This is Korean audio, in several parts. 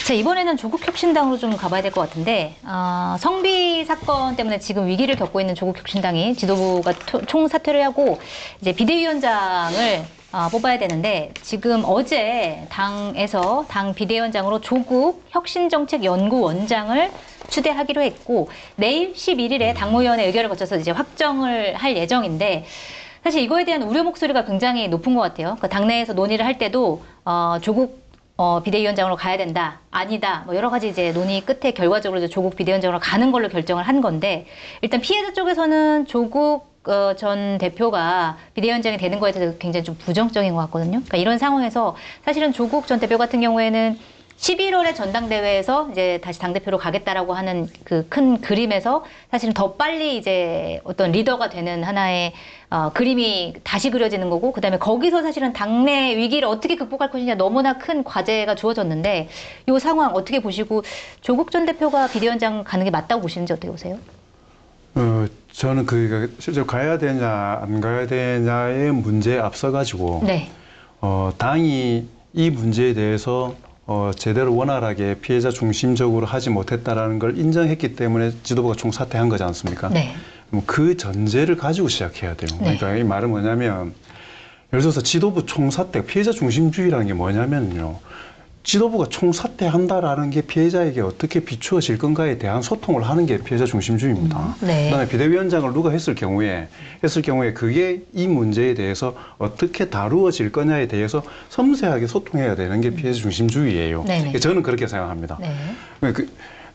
자, 이번에는 조국혁신당으로 좀 가봐야 될 것 같은데, 성비 사건 때문에 지금 위기를 겪고 있는 조국혁신당이 지도부가 총사퇴를 하고 이제 비대위원장을 뽑아야 되는데, 지금 어제 당에서 당 비대위원장으로 조국 혁신정책연구원장을 추대하기로 했고, 내일 11일에 당무위원회 의결을 거쳐서 이제 확정을 할 예정인데, 사실 이거에 대한 우려 목소리가 굉장히 높은 것 같아요. 그러니까 당내에서 논의를 할 때도 조국 비대위원장으로 가야 된다, 아니다, 뭐 여러 가지 이제 논의 끝에 결과적으로 이제 조국 비대위원장으로 가는 걸로 결정을 한 건데, 일단 피해자 쪽에서는 조국 전 대표가 비대위원장이 되는 거에 대해서 굉장히 좀 부정적인 것 같거든요. 그러니까 이런 상황에서 사실은 조국 전 대표 같은 경우에는 11월에 전당대회에서 이제 다시 당대표로 가겠다라고 하는 그 큰 그림에서 사실은 더 빨리 이제 어떤 리더가 되는 하나의 그림이 다시 그려지는 거고, 그 다음에 거기서 사실은 당내 위기를 어떻게 극복할 것이냐 너무나 큰 과제가 주어졌는데, 이 상황 어떻게 보시고 조국 전 대표가 비대위원장 가는 게 맞다고 보시는지 어떻게 보세요? 저는 그게 실제로 가야 되냐 안 가야 되냐의 문제에 앞서가지고 네. 당이 이 문제에 대해서 제대로 원활하게 피해자 중심적으로 하지 못했다라는 걸 인정했기 때문에 지도부가 총사퇴한 거지 않습니까? 네. 그 전제를 가지고 시작해야 돼요. 네. 그러니까 이 말은 뭐냐면, 예를 들어서 지도부 총사퇴, 피해자 중심주의라는 게 뭐냐면요, 지도부가 총사퇴한다라는 게 피해자에게 어떻게 비추어질 건가에 대한 소통을 하는 게 피해자 중심주의입니다. 네. 그다음에 비대위원장을 누가 했을 경우에 그게 이 문제에 대해서 어떻게 다루어질 거냐에 대해서 섬세하게 소통해야 되는 게 피해자 중심주의예요. 네네. 저는 그렇게 생각합니다. 네.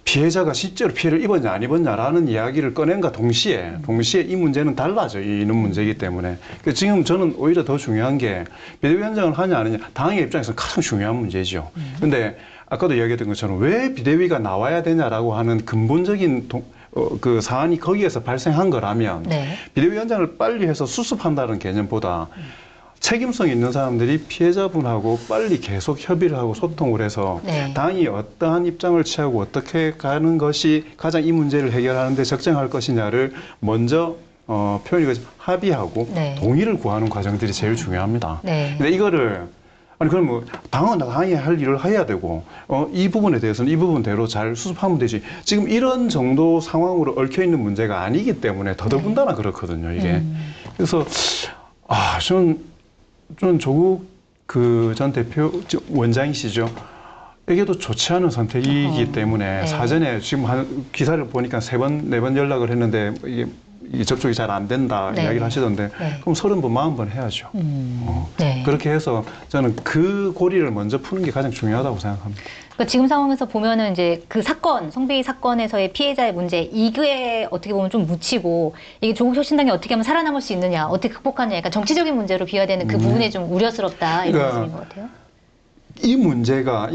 피해자가 실제로 피해를 입었냐 안 입었냐라는 이야기를 꺼낸과 동시에 이 문제는 달라져 있는 문제이기 때문에, 지금 저는 오히려 더 중요한 게 비대위원장을 하냐 안 하냐, 당의 입장에서는 가장 중요한 문제죠. 근데 아까도 이야기했던 것처럼 왜 비대위가 나와야 되냐라고 하는 근본적인 그 사안이 거기에서 발생한 거라면, 네. 비대위원장을 빨리 해서 수습한다는 개념보다 책임성 있는 사람들이 피해자분하고 빨리 계속 협의를 하고 소통을 해서 네. 당이 어떠한 입장을 취하고 어떻게 가는 것이 가장 이 문제를 해결하는 데 적정할 것이냐를 먼저 표현이 합의하고 네. 동의를 구하는 과정들이 제일 중요합니다. 네. 근데 이거를 그럼 뭐 당은 당이 할 일을 해야 되고 이 부분에 대해서는 이 부분대로 잘 수습하면 되지. 지금 이런 정도 상황으로 얽혀 있는 문제가 아니기 때문에 더더군다나 그렇거든요, 이게. 그래서 저는 조국 전 대표 원장이시죠. 이게도 좋지 않은 선택이기 때문에 네. 사전에 지금 기사를 보니까 3번, 4번 연락을 했는데 이게 접촉이 잘 안 된다 네. 이야기를 하시던데, 네. 그럼 30번, 40번 해야죠. 네. 그렇게 해서 저는 그 고리를 먼저 푸는 게 가장 중요하다고 생각합니다. 그러니까 지금 상황에서 보면은 이제 그 사건, 성비 사건에서의 피해자의 문제, 이게 어떻게 보면 좀 묻히고, 이게 조국 혁신당이 어떻게 하면 살아남을 수 있느냐, 어떻게 극복하느냐, 약간 정치적인 문제로 비화되는 그 부분이 좀 우려스럽다, 이런 그러니까 말씀인 것 같아요. 이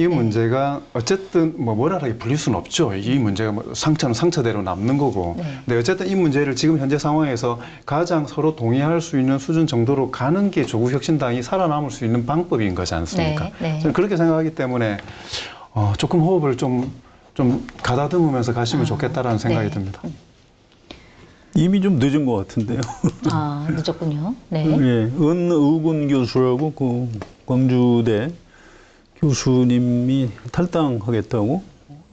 문제가 어쨌든 원활하게 풀릴 수는 없죠. 이 문제가 상처는 상처대로 남는 거고. 네. 근데 어쨌든 이 문제를 지금 현재 상황에서 가장 서로 동의할 수 있는 수준 정도로 가는 게 조국 혁신당이 살아남을 수 있는 방법인 거지 않습니까? 네. 네. 저는 그렇게 생각하기 때문에 조금 호흡을 좀 가다듬으면서 가시면 좋겠다라는 생각이 네. 듭니다. 이미 좀 늦은 것 같은데요. 늦었군요. 네. 예, 은의군 교수라고 그 광주대 교수님이 탈당하겠다고.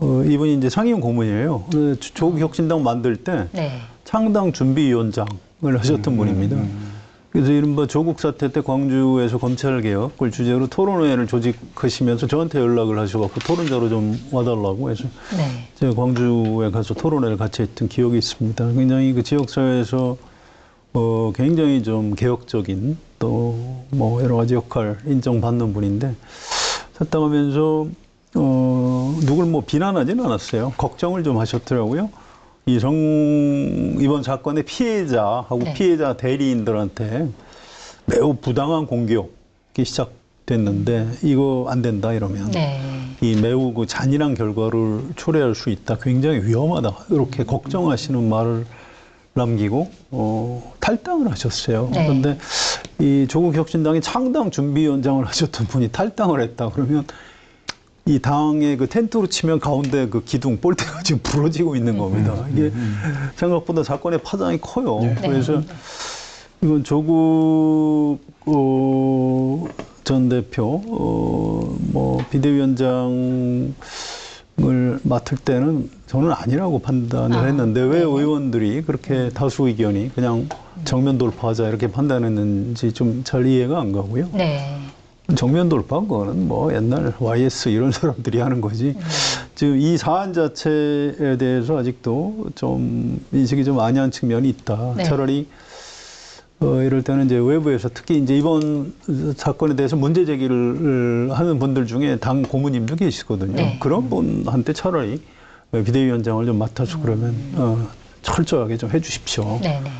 이분이 이제 상임 고문이에요. 조국 혁신당 만들 때 네. 창당 준비위원장을 하셨던 분입니다. 그래서 이른바 조국 사태 때 광주에서 검찰 개혁을 주제로 토론회를 조직하시면서 저한테 연락을 하셔갖고 토론자로 좀 와달라고 해서 네. 제가 광주에 가서 토론회를 같이 했던 기억이 있습니다. 굉장히 그 지역사회에서 굉장히 좀 개혁적인 또 여러 가지 역할 인정받는 분인데, 탈당하면서 누굴 비난하지는 않았어요. 걱정을 좀 하셨더라고요. 이번 사건의 피해자하고 네. 피해자 대리인들한테 매우 부당한 공격이 시작됐는데 이거 안 된다 이러면 네. 이 매우 그 잔인한 결과를 초래할 수 있다. 굉장히 위험하다. 이렇게 걱정하시는 말을 남기고 탈당을 하셨어요. 네. 그런데 이 조국 혁신당이 창당 준비위원장을 하셨던 분이 탈당을 했다 그러면 이 당의 그 텐트로 치면 가운데 그 기둥 볼트가 지금 부러지고 있는 겁니다. 이게 생각보다 사건의 파장이 커요. 네. 그래서 이건 조국 전 대표 비대위원장 맡을 때는 저는 아니라고 판단을 했는데 왜 의원들이 그렇게 다수 의견이 그냥 정면 돌파하자 이렇게 판단했는지 좀 잘 이해가 안 가고요. 네. 정면 돌파한 거는 뭐 옛날 YS 이런 사람들이 하는 거지. 지금 이 사안 자체에 대해서 아직도 좀 인식이 좀 안이한 측면이 있다. 네. 차라리 이럴 때는 이제 외부에서 특히 이제 이번 사건에 대해서 문제 제기를 하는 분들 중에 당 고문님도 계시거든요. 네. 그런 분한테 차라리 비대위원장을 좀 맡아서 그러면 철저하게 좀 해주십시오. 네. 네.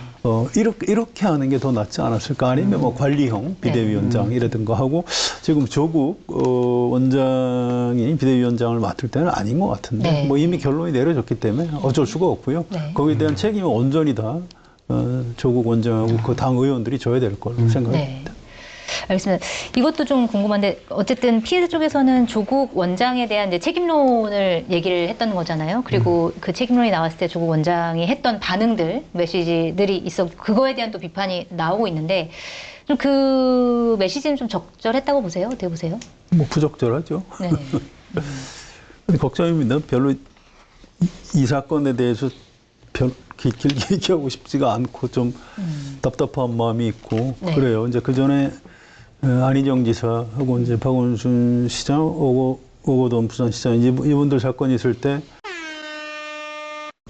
이렇게 하는 게 더 낫지 않았을까? 아니면 뭐 관리형 비대위원장이라든가 하고 지금 조국 원장이 비대위원장을 맡을 때는 아닌 것 같은데 네. 뭐 이미 결론이 내려졌기 때문에 어쩔 수가 없고요. 네. 거기에 대한 책임은 온전히 다 조국 원장하고 그 당 의원들이 져야 될 걸로 생각합니다. 네. 알겠습니다. 이것도 좀 궁금한데 어쨌든 피해자 쪽에서는 조국 원장에 대한 이제 책임론을 얘기를 했던 거잖아요. 그리고 그 책임론이 나왔을 때 조국 원장이 했던 반응들, 메시지들이 있어 그거에 대한 또 비판이 나오고 있는데 좀 그 메시지는 좀 적절했다고 보세요? 어떻게 보세요? 뭐 부적절하죠. 네. 근데 걱정입니다. 별로 이 사건에 대해서 길게 얘기하고 싶지가 않고 좀 답답한 마음이 있고 네. 그래요. 이제 그 전에 안희정 지사하고 이제 박원순 시장, 오거돈 부산시장 이분들 사건이 있을 때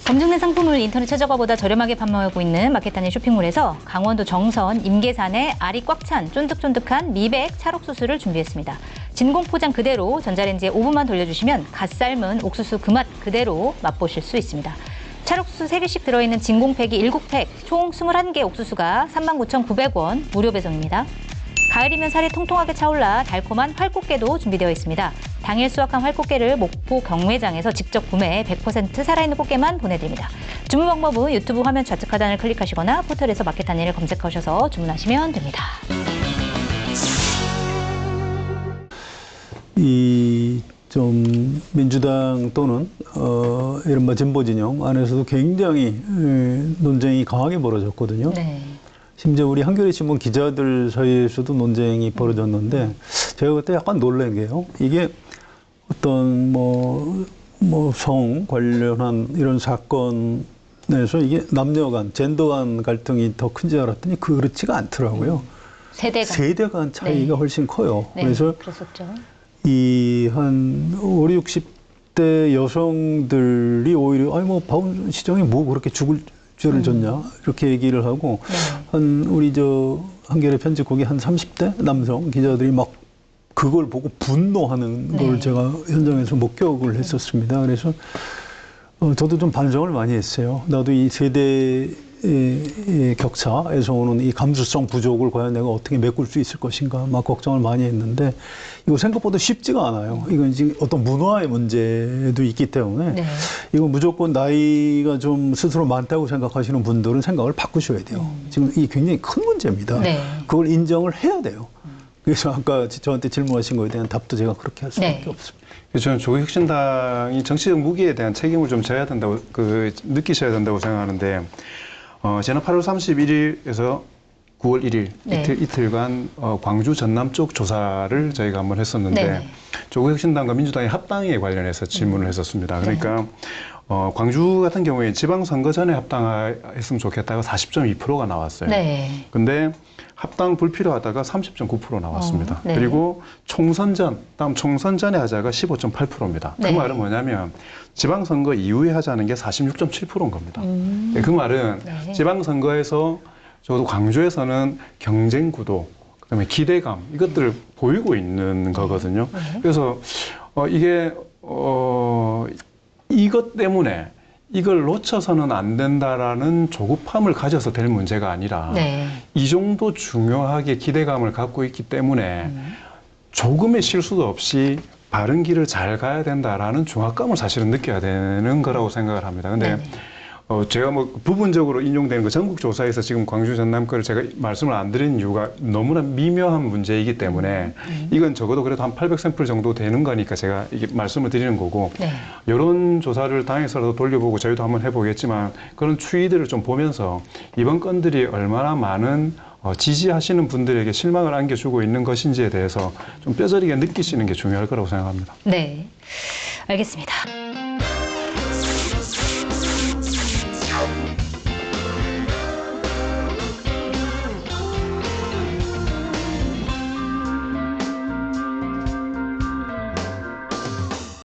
검증된 상품을 인터넷 최저가보다 저렴하게 판매하고 있는 마켓단의 쇼핑몰에서 강원도 정선 임계산에 알이 꽉 찬 쫀득쫀득한 미백 찰옥수수를 준비했습니다. 진공 포장 그대로 전자레인지에 5분만 돌려주시면 갓 삶은 옥수수 그 맛 그대로 맛보실 수 있습니다. 찰옥수수 3개씩 들어있는 진공팩이 7팩, 총 21개 옥수수가 39,900원 무료 배송입니다. 가을이면 살이 통통하게 차올라 달콤한 활꽃게도 준비되어 있습니다. 당일 수확한 활꽃게를 목포 경매장에서 직접 구매해 100% 살아있는 꽃게만 보내드립니다. 주문 방법은 유튜브 화면 좌측 하단을 클릭하시거나 포털에서 마켓단위를 검색하셔서 주문하시면 됩니다. 이 좀 민주당 또는 이른바 진보 진영 안에서도 굉장히 논쟁이 강하게 벌어졌거든요. 네. 심지어 우리 한겨레 신문 기자들 사이에서도 논쟁이 벌어졌는데 제가 그때 약간 놀란 게요. 이게 어떤 성 관련한 이런 사건에서 이게 남녀 간, 젠더 간 갈등이 더 큰지 알았더니 그렇지가 않더라고요. 세대 간 차이가 훨씬 커요. 네, 그래서 그랬었죠. 이 한 50, 60대 여성들이 오히려 박원순 시장이 뭐 그렇게 죽을 죄를 졌냐 이렇게 얘기를 하고 한 우리 한겨레 편집국이 한 30대 남성 기자들이 막 그걸 보고 분노하는 걸 제가 현장에서 목격을 했었습니다. 그래서 저도 좀 반성을 많이 했어요. 나도 이 세대의 격차에서 오는 이 감수성 부족을 과연 내가 어떻게 메꿀 수 있을 것인가 막 걱정을 많이 했는데 이거 생각보다 쉽지가 않아요. 이건 지금 어떤 문화의 문제도 있기 때문에 이거 무조건 나이가 좀 스스로 많다고 생각하시는 분들은 생각을 바꾸셔야 돼요. 지금 이게 굉장히 큰 문제입니다. 그걸 인정을 해야 돼요. 그래서 아까 저한테 질문하신 거에 대한 답도 제가 그렇게 할 수밖에 없습니다. 저는 조국혁신당이 정치적 무기에 대한 책임을 좀 져야 된다고 느끼셔야 된다고 생각하는데 지난 8월 31일에서 9월 1일 이틀간 광주 전남 쪽 조사를 저희가 한번 했었는데 조국혁신당과 민주당의 합당에 관련해서 질문을 했었습니다. 그러니까 광주 같은 경우에 지방선거 전에 합당했으면 좋겠다가 40.2%가 나왔어요. 근데 합당 불필요하다가 30.9% 나왔습니다. 그리고 다음 총선 전에 하자가 15.8%입니다. 그 말은 뭐냐면 지방선거 이후에 하자는 게 46.7%인 겁니다. 그 말은 지방선거에서 적어도 광주에서는 경쟁 구도, 그다음에 기대감 이것들을 보이고 있는 거거든요. 그래서 이게 이것 때문에 이걸 놓쳐서는 안 된다라는 조급함을 가져서 될 문제가 아니라 이 정도 중요하게 기대감을 갖고 있기 때문에 조금의 실수도 없이 바른 길을 잘 가야 된다라는 중압감을 사실은 느껴야 되는 거라고 생각을 합니다. 근데 제가 부분적으로 인용되는 거 전국조사에서 지금 광주 전남 거를 제가 말씀을 안 드린 이유가 너무나 미묘한 문제이기 때문에 이건 적어도 그래도 한 800샘플 정도 되는 거니까 제가 이게 말씀을 드리는 거고 이런 조사를 당에서라도 돌려보고 저희도 한번 해보겠지만 그런 추이들을 좀 보면서 이번 건들이 얼마나 많은 지지하시는 분들에게 실망을 안겨주고 있는 것인지에 대해서 좀 뼈저리게 느끼시는 게 중요할 거라고 생각합니다. 알겠습니다.